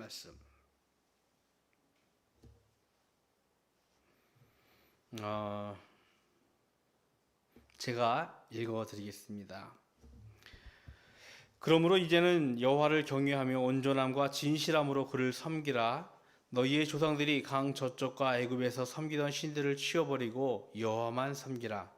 말씀. 제가 읽어드리겠습니다. 그러므로 이제는 여호와를 경외하며 온전함과 진실함으로 그를 섬기라. 너희의 조상들이 강 저쪽과 애굽에서 섬기던 신들을 치워버리고 여호와만 섬기라.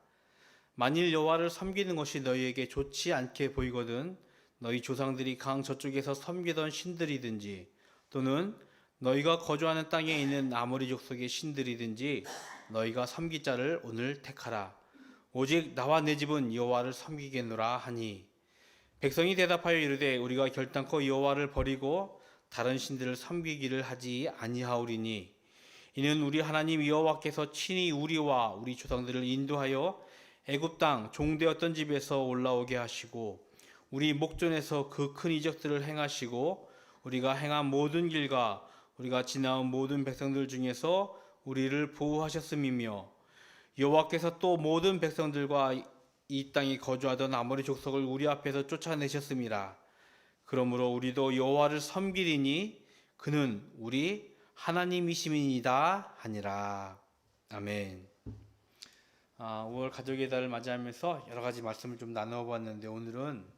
만일 여호와를 섬기는 것이 너희에게 좋지 않게 보이거든 너희 조상들이 강 저쪽에서 섬기던 신들이든지 또는 너희가 거주하는 땅에 있는 아모리 족속의 신들이든지 너희가 섬길 자를 오늘 택하라. 오직 나와 내 집은 여호와를 섬기겠노라 하니 백성이 대답하여 이르되 우리가 결단코 여호와를 버리고 다른 신들을 섬기기를 하지 아니하오리니 이는 우리 하나님 여호와께서 친히 우리와 우리 조상들을 인도하여 애굽 땅 종되었던 집에서 올라오게 하시고 우리 목전에서 그 큰 이적들을 행하시고 우리가 행한 모든 길과 우리가 지나온 모든 백성들 중에서 우리를 보호하셨음이며 여호와께서 또 모든 백성들과 이 땅에 거주하던 아모리 족속을 우리 앞에서 쫓아내셨음이라. 그러므로 우리도 여호와를 섬기리니 그는 우리 하나님이심이니이다 하니라. 아멘. 5월 가족의 달을 맞이하면서 여러 가지 말씀을 좀 나눠봤는데 오늘은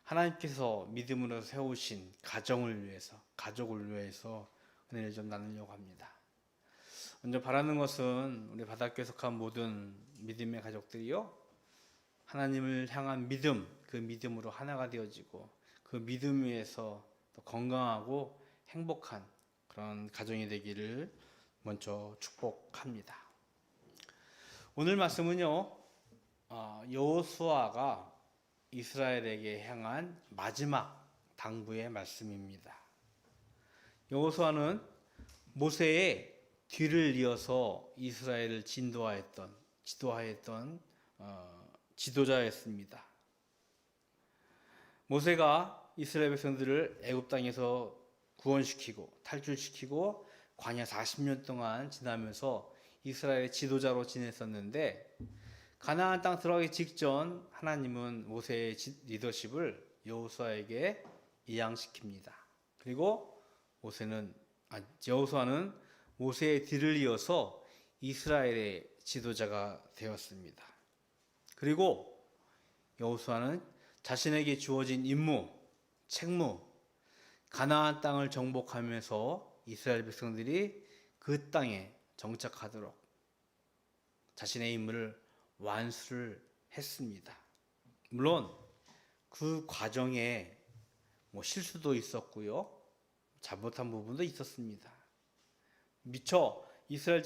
하나님께서 믿음으로 세우신 가정을 위해서, 가족을 위해서 은혜를 좀 나누려고 합니다. 먼저 바라는 것은 우리 바닷교에 속한 모든 믿음의 가족들이요, 하나님을 향한 믿음, 그 믿음으로 하나가 되어지고 그 믿음 위에서 또 건강하고 행복한 그런 가정이 되기를 먼저 축복합니다. 오늘 말씀은요, 여호수아가 이스라엘에게 향한 마지막 당부의 말씀입니다. 여호수아는 모세의 뒤를 이어서 이스라엘을 지도하였던 지도자였습니다. 모세가 이스라엘 백성들을 애굽 땅에서 구원시키고 탈출시키고 광야 40년 동안 지나면서 이스라엘의 지도자로 지냈었는데 가나안 땅 들어가기 직전 하나님은 모세의 리더십을 여호수아에게 이양시킵니다. 그리고 여호수아는 모세의 뒤를 이어서 이스라엘의 지도자가 되었습니다. 그리고 여호수아는 자신에게 주어진 임무, 책무, 가나안 땅을 정복하면서 이스라엘 백성들이 그 땅에 정착하도록 자신의 임무를 완수를 했습니다. 물론 그 과정에 실수도 있었고요, 잘못한 부분도 있었습니다. 미처 이스라엘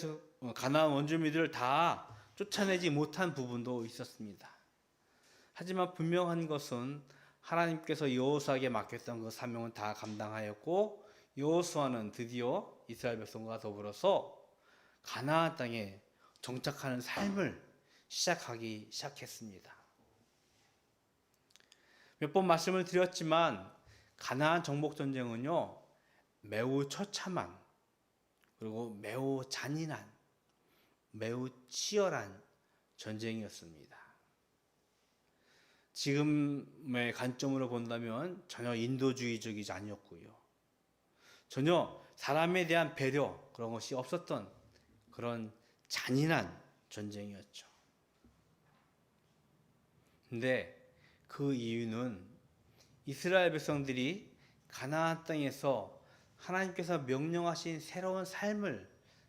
가나안 원주민들을 다 쫓아내지 못한 부분도 있었습니다. 하지만 분명한 것은 하나님께서 여호수아에게 맡겼던 그 사명은 다 감당하였고 여호수아는 드디어 이스라엘 백성과 더불어서 가나안 땅에 정착하는 삶을 시작하기 시작했습니다. 몇 번 말씀을 드렸지만 가나안 정복 전쟁은요, 매우 처참한 그리고 매우 잔인한 매우 치열한 전쟁이었습니다. 지금의 관점으로 본다면 전혀 인도주의적이지 아니었고요, 전혀 사람에 대한 배려 그런 것이 없었던 그런 잔인한 전쟁이었죠. 근데 그 이유는 이스라엘 백성들이 가나안 땅에서 하나님께서 명령하신 새로운 삶을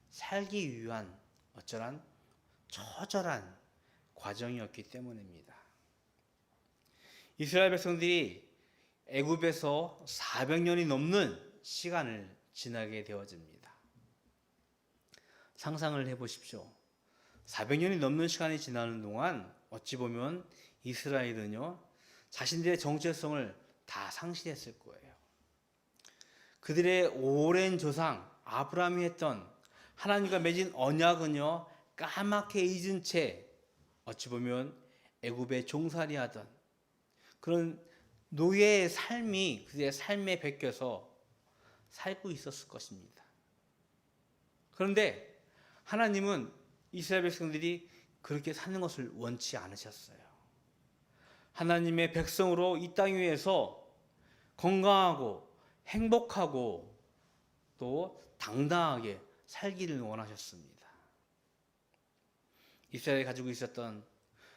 살기 위한 어쩌란 처절한 과정이었기 때문입니다. 이스라엘 백성들이 애굽에서 400년이 넘는 시간을 지나게 되어집니다. 상상을 해보십시오. 400년이 넘는 시간이 지나는 동안 어찌 보면 이스라엘은요, 자신들의 정체성을 다 상실했을 거예요. 그들의 오랜 조상 아브라함이 했던 하나님과 맺은 언약은요, 까맣게 잊은 채 어찌 보면 애굽에 종살이하던 그런 노예의 삶이 그들의 삶에 베껴서 살고 있었을 것입니다. 그런데 하나님은 이스라엘 백성들이 그렇게 사는 것을 원치 않으셨어요. 하나님의 백성으로 이 땅 위에서 건강하고 행복하고 또 당당하게 살기를 원하셨습니다. 이스라엘이 가지고 있었던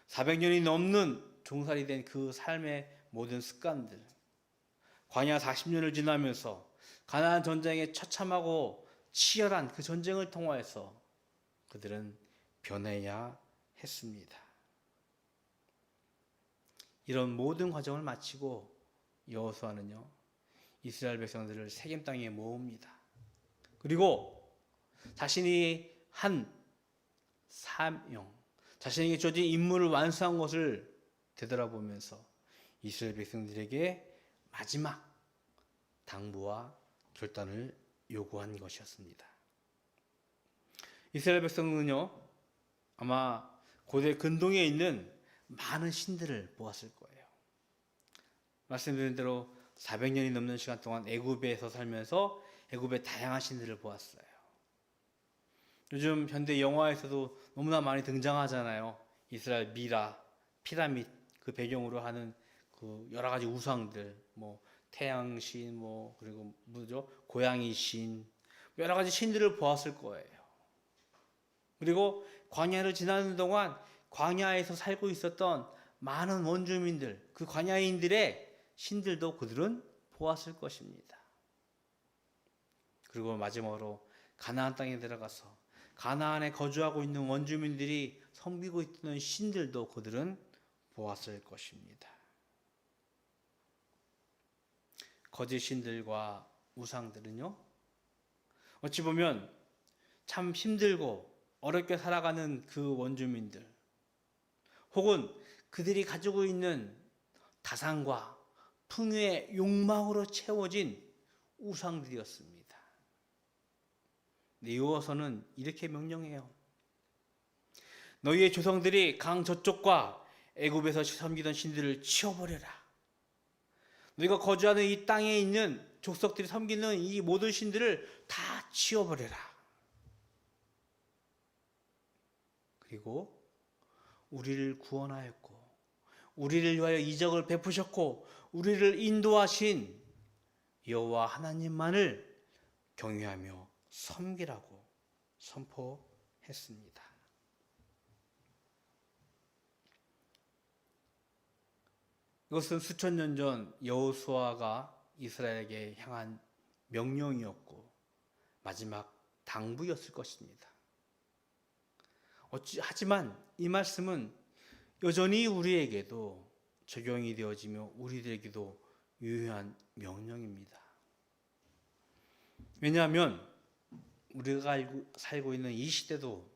400년이 넘는 종살이 된 그 삶의 모든 습관들, 광야 40년을 지나면서 가나안 전쟁에 처참하고 치열한 그 전쟁을 통하여서 그들은 변해야 했습니다. 이런 모든 과정을 마치고 여호수아는요, 이스라엘 백성들을 세겜 땅에 모읍니다. 그리고 자신이 한 사명, 자신에게 주어진 임무를 완수한 것을 되돌아보면서 이스라엘 백성들에게 마지막 당부와 결단을 요구한 것이었습니다. 이스라엘 백성은요, 아마 고대 근동에 있는 많은 신들을 보았을 거예요. 말씀드린 대로 400년이 넘는 시간 동안 애굽에서 살면서 애굽의 다양한 신들을 보았어요. 요즘 현대 영화에서도 너무나 많이 등장하잖아요. 이스라엘 미라, 피라밋 그 배경으로 하는 그 여러 가지 우상들, 뭐 태양신, 뭐 그리고 뭐죠? 고양이 신, 여러 가지 신들을 보았을 거예요. 그리고 광야를 지나는 동안 광야에서 살고 있었던 많은 원주민들, 그 광야인들의 신들도 그들은 보았을 것입니다. 그리고 마지막으로 가나안 땅에 들어가서 가나안에 거주하고 있는 원주민들이 섬기고 있던 신들도 그들은 보았을 것입니다. 거짓 신들과 우상들은요, 어찌 보면 참 힘들고 어렵게 살아가는 그 원주민들, 혹은 그들이 가지고 있는 다산과 풍요의 욕망으로 채워진 우상들이었습니다. 여호와서는 이렇게 명령해요. 너희의 조상들이 강 저쪽과 애굽에서 섬기던 신들을 치워버려라. 너희가 거주하는 이 땅에 있는 족속들이 섬기는 이 모든 신들을 다 치워버려라. 그리고 우리를 구원하였고 우리를 위하여 이적을 베푸셨고 우리를 인도하신 여호와 하나님만을 경외하며 섬기라고 선포했습니다. 이것은 수천 년 전 여호수아가 이스라엘에게 향한 명령이었고 마지막 당부였을 것입니다. 하지만 이 말씀은 여전히 우리에게도 적용이 되어지며 우리들에게도 유효한 명령입니다. 왜냐하면 우리가 살고 있는 이 시대도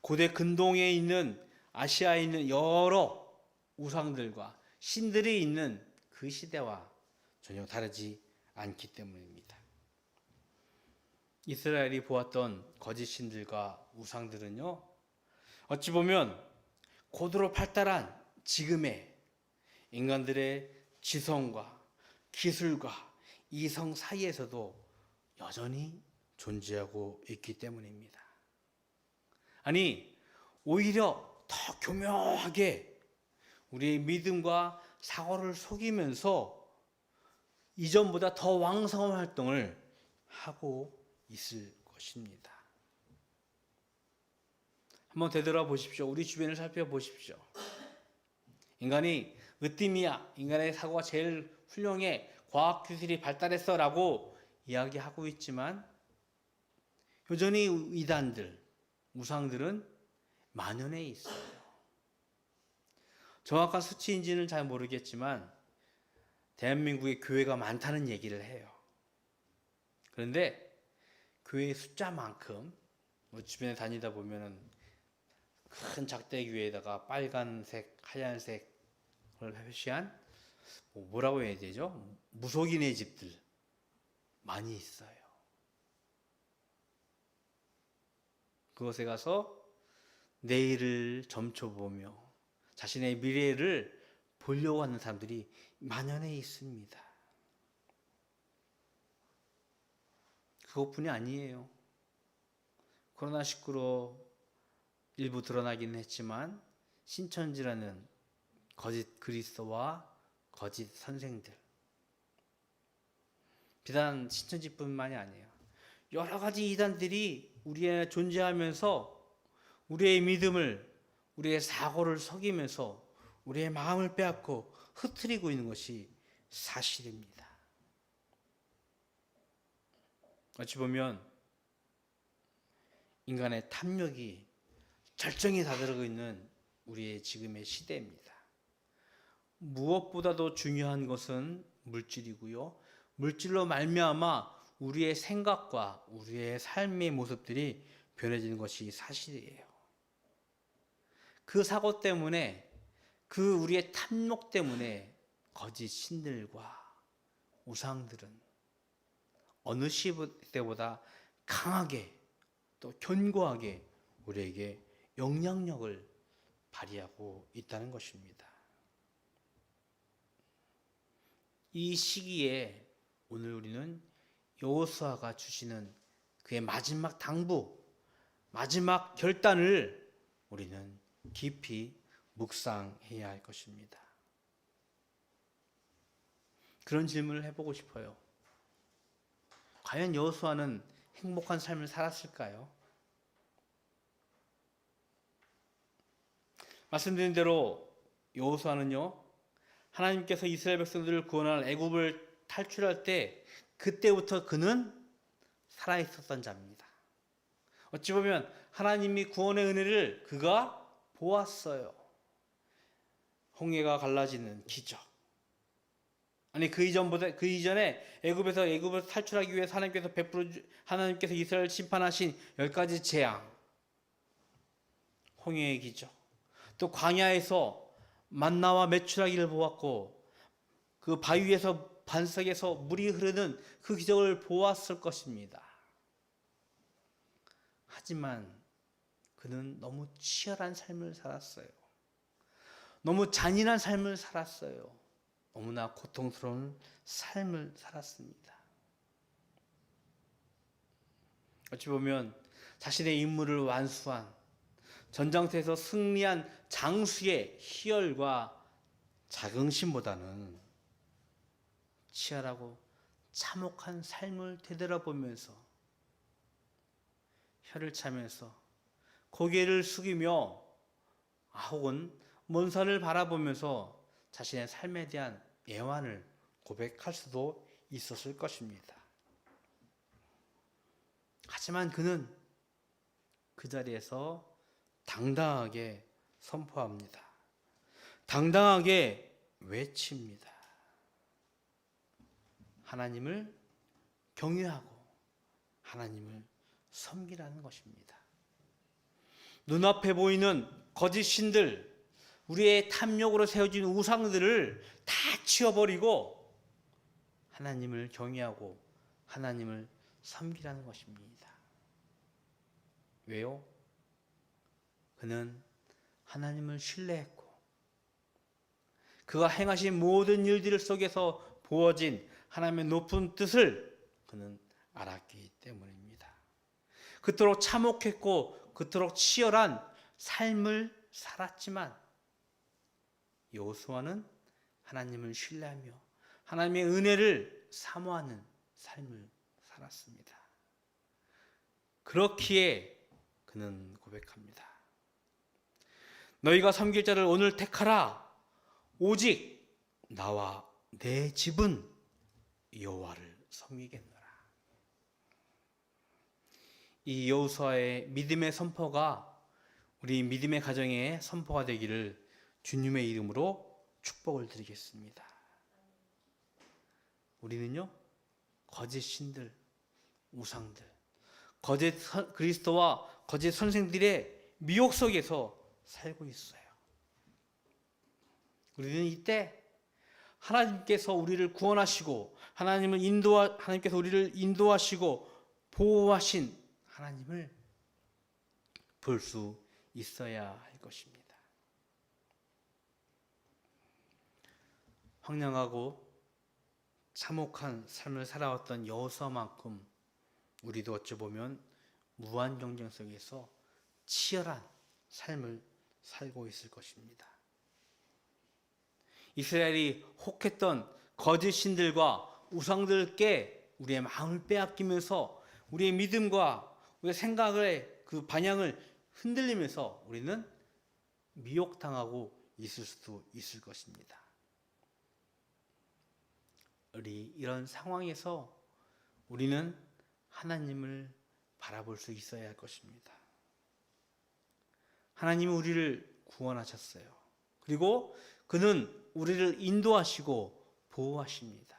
고대 근동에 있는 아시아에 있는 여러 우상들과 신들이 있는 그 시대와 전혀 다르지 않기 때문입니다. 이스라엘이 보았던 거짓 신들과 우상들은요, 어찌 보면 고도로 발달한 지금의 인간들의 지성과 기술과 이성 사이에서도 여전히 존재하고 있기 때문입니다. 아니, 오히려 더 교묘하게 우리의 믿음과 사고를 속이면서 이전보다 더 왕성한 활동을 하고 있을 것입니다. 한번 되돌아보십시오. 우리 주변을 살펴보십시오. 인간이 으뜸이야, 인간의 사고가 제일 훌륭해, 과학기술이 발달했어 라고 이야기하고 있지만 여전히 이단들, 우상들은 만연해 있어요. 정확한 수치인지는 잘 모르겠지만 대한민국에 교회가 많다는 얘기를 해요. 그런데 교회의 숫자만큼 주변에 다니다 보면은 큰 작대교회에다가 빨간색, 하얀색을 표시한 뭐라고 해야 되죠? 무속인의 집들 많이 있어요. 그곳에 가서 내일을 점쳐보며 자신의 미래를 보려고 하는 사람들이 만연해 있습니다. 그것뿐이 아니에요. 코로나19로 일부 드러나긴 했지만 신천지라는 거짓 그리스도와 거짓 선생들, 비단 신천지뿐만이 아니에요. 여러 가지 이단들이 우리의 존재하면서 우리의 믿음을, 우리의 사고를 속이면서 우리의 마음을 빼앗고 흐트리고 있는 것이 사실입니다. 어찌 보면 인간의 탐욕이 절정에 다다르고 있는 우리의 지금의 시대입니다. 무엇보다도 중요한 것은 물질이고요. 물질로 말미암아 우리의 생각과 우리의 삶의 모습들이 변해지는 것이 사실이에요. 그 사고 때문에, 그 우리의 탐욕 때문에 거짓 신들과 우상들은 어느 시대보다 강하게 또 견고하게 우리에게 영향력을 발휘하고 있다는 것입니다. 이 시기에 오늘 우리는 여호수아가 주시는 그의 마지막 당부, 마지막 결단을 우리는 깊이 묵상해야 할 것입니다. 그런 질문을 해보고 싶어요. 과연 여호수아는 행복한 삶을 살았을까요? 말씀드린 대로 여호수아는요, 하나님께서 이스라엘 백성들을 구원할 애굽을 탈출할 때 그때부터 그는 살아있었던 자입니다. 어찌 보면 하나님이 구원의 은혜를 그가 보았어요. 홍해가 갈라지는 기적. 아니 그 이전에 애굽을 탈출하기 위해서 하나님께서 이스라엘을 심판하신 10가지 재앙, 홍해의 기적. 또 광야에서 만나와 메추라기를 보았고 그 바위에서 반석에서 물이 흐르는 그 기적을 보았을 것입니다. 하지만 그는 너무 치열한 삶을 살았어요. 너무 잔인한 삶을 살았어요. 너무나 고통스러운 삶을 살았습니다. 어찌 보면 자신의 임무를 완수한, 전장터에서 승리한 장수의 희열과 자긍심보다는 치열하고 참혹한 삶을 되돌아보면서 혀를 차면서 고개를 숙이며 혹은 먼 산을 바라보면서 자신의 삶에 대한 애환을 고백할 수도 있었을 것입니다. 하지만 그는 그 자리에서 당당하게 선포합니다. 당당하게 외칩니다. 하나님을 경외하고 하나님을 섬기라는 것입니다. 눈앞에 보이는 거짓 신들, 우리의 탐욕으로 세워진 우상들을 다 치워버리고 하나님을 경외하고 하나님을 섬기라는 것입니다. 왜요? 그는 하나님을 신뢰했고 그가 행하신 모든 일들 속에서 부어진 하나님의 높은 뜻을 그는 알았기 때문입니다. 그토록 참혹했고 그토록 치열한 삶을 살았지만 여호수아는 하나님을 신뢰하며 하나님의 은혜를 사모하는 삶을 살았습니다. 그렇기에 그는 고백합니다. 너희가 섬길 자를 오늘 택하라. 오직 나와 내 집은 여호와를 섬기겠노라. 이 여호수아의 믿음의 선포가 우리 믿음의 가정에 선포가 되기를 주님의 이름으로 축복을 드리겠습니다. 우리는요, 거짓 신들, 우상들, 거짓 그리스도와 거짓 선생들의 미혹 속에서 살고 있어요. 우리는 이때 하나님께서 우리를 구원하시고 하나님께서 우리를 인도하시고 보호하신 하나님을 볼 수 있어야 할 것입니다. 황량하고 참혹한 삶을 살아왔던 여호수아만큼 우리도 어찌 보면 무한 경쟁 속에서 치열한 삶을 살고 있을 것입니다. 이스라엘이 혹했던 거짓 신들과 우상들께 우리의 마음을 빼앗기면서 우리의 믿음과 우리의 생각의 그 방향을 흔들리면서 우리는 미혹당하고 있을 수도 있을 것입니다. 우리 이런 상황에서 우리는 하나님을 바라볼 수 있어야 할 것입니다. 하나님은 우리를 구원하셨어요. 그리고 그는 우리를 인도하시고 보호하십니다.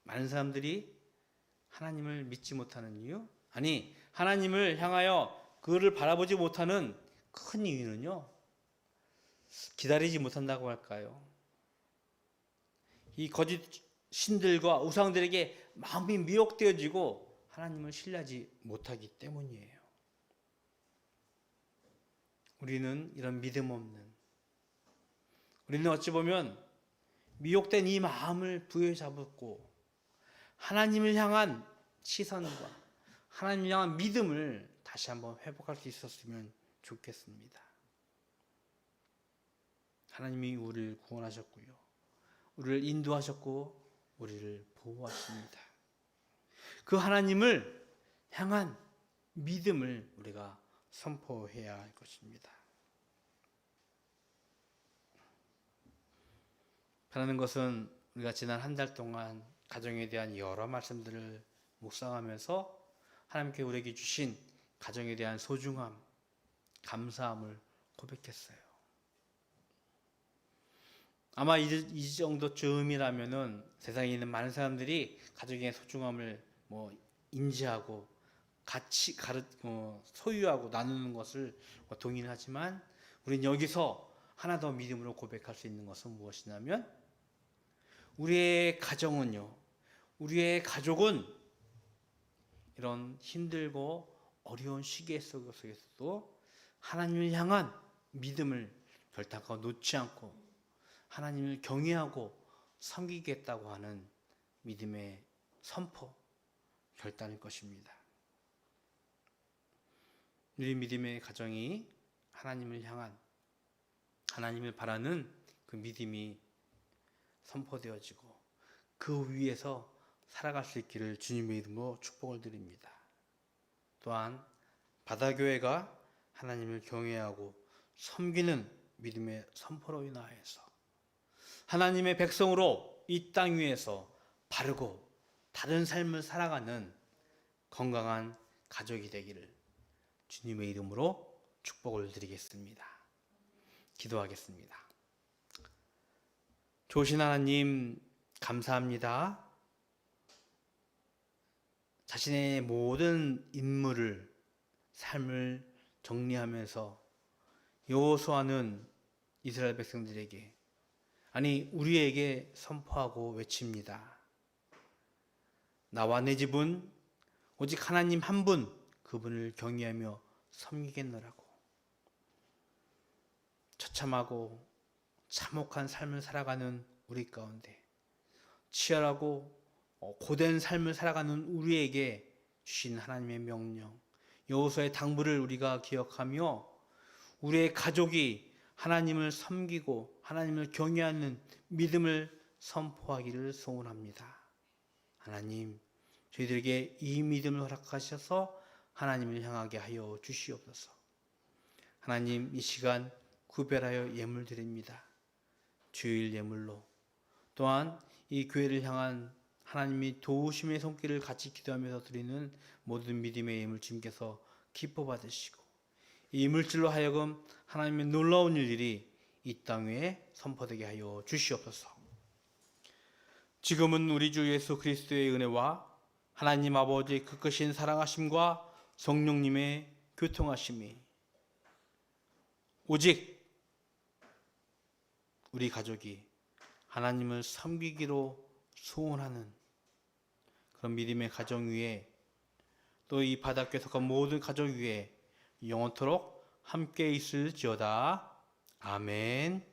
많은 사람들이 하나님을 믿지 못하는 이유? 아니, 하나님을 향하여 그를 바라보지 못하는 큰 이유는요, 기다리지 못한다고 할까요? 이 거짓 신들과 우상들에게 마음이 미혹되어지고 하나님을 신뢰하지 못하기 때문이에요. 우리는 이런 믿음 없는, 우리는 어찌 보면 미혹된 이 마음을 부여잡고 하나님을 향한 시선과 하나님을 향한 믿음을 다시 한번 회복할 수 있었으면 좋겠습니다. 하나님이 우리를 구원하셨고요, 우리를 인도하셨고 우리를 보호하십니다. 그 하나님을 향한 믿음을 우리가 선포해야 할 것입니다. 바라는 것은 우리가 지난 한 달 동안 가정에 대한 여러 말씀들을 묵상하면서 하나님께 우리에게 주신 가정에 대한 소중함, 감사함을 고백했어요. 아마 이 정도쯤이라면은 세상에 있는 많은 사람들이 가정의 소중함을 인지하고 같이 소유하고 나누는 것을 동의하지만, 우리는 여기서 하나 더 믿음으로 고백할 수 있는 것은 무엇이냐면, 우리의 가족은 이런 힘들고 어려운 시기 속에서도 하나님을 향한 믿음을 결단하고 놓지 않고 하나님을 경외하고 섬기겠다고 하는 믿음의 선포, 결단일 것입니다. 우리 믿음의 가정이 하나님을 향한, 하나님을 바라는 그 믿음이 선포되어지고 그 위에서 살아갈 수 있기를 주님의 이름으로 축복을 드립니다. 또한 바다교회가 하나님을 경외하고 섬기는 믿음의 선포로 인하여서 하나님의 백성으로 이 땅 위에서 바르고 다른 삶을 살아가는 건강한 가족이 되기를 주님의 이름으로 축복을 드리겠습니다. 기도하겠습니다. 좋으신 하나님, 감사합니다. 자신의 모든 인물을, 삶을 정리하면서 여호수아는 이스라엘 백성들에게, 아니 우리에게 선포하고 외칩니다. 나와 내 집은 오직 하나님 한 분, 그분을 경외하며 섬기겠노라고. 처참하고 참혹한 삶을 살아가는 우리 가운데, 치열하고 고된 삶을 살아가는 우리에게 주신 하나님의 명령, 여호수아의 당부를 우리가 기억하며 우리의 가족이 하나님을 섬기고 하나님을 경외하는 믿음을 선포하기를 소원합니다. 하나님, 저희들에게 이 믿음을 허락하셔서 하나님을 향하게 하여 주시옵소서. 하나님, 이 시간 구별하여 예물 드립니다. 주일 예물로, 또한 이 교회를 향한 하나님이 도우심의 손길을 같이 기도하면서 드리는 모든 믿음의 예물 주님께서 기뻐 받으시고, 이 물질로 하여금 하나님의 놀라운 일들이 이 땅 위에 선포되게 하여 주시옵소서. 지금은 우리 주 예수 그리스도의 은혜와 하나님 아버지의 그 크신 사랑하심과 성령님의 교통하심이 오직 우리 가족이 하나님을 섬기기로 소원하는 그런 믿음의 가정 위에, 또 이 바닷교에 속한 모든 가족 위에 영원토록 함께 있을지어다. 아멘.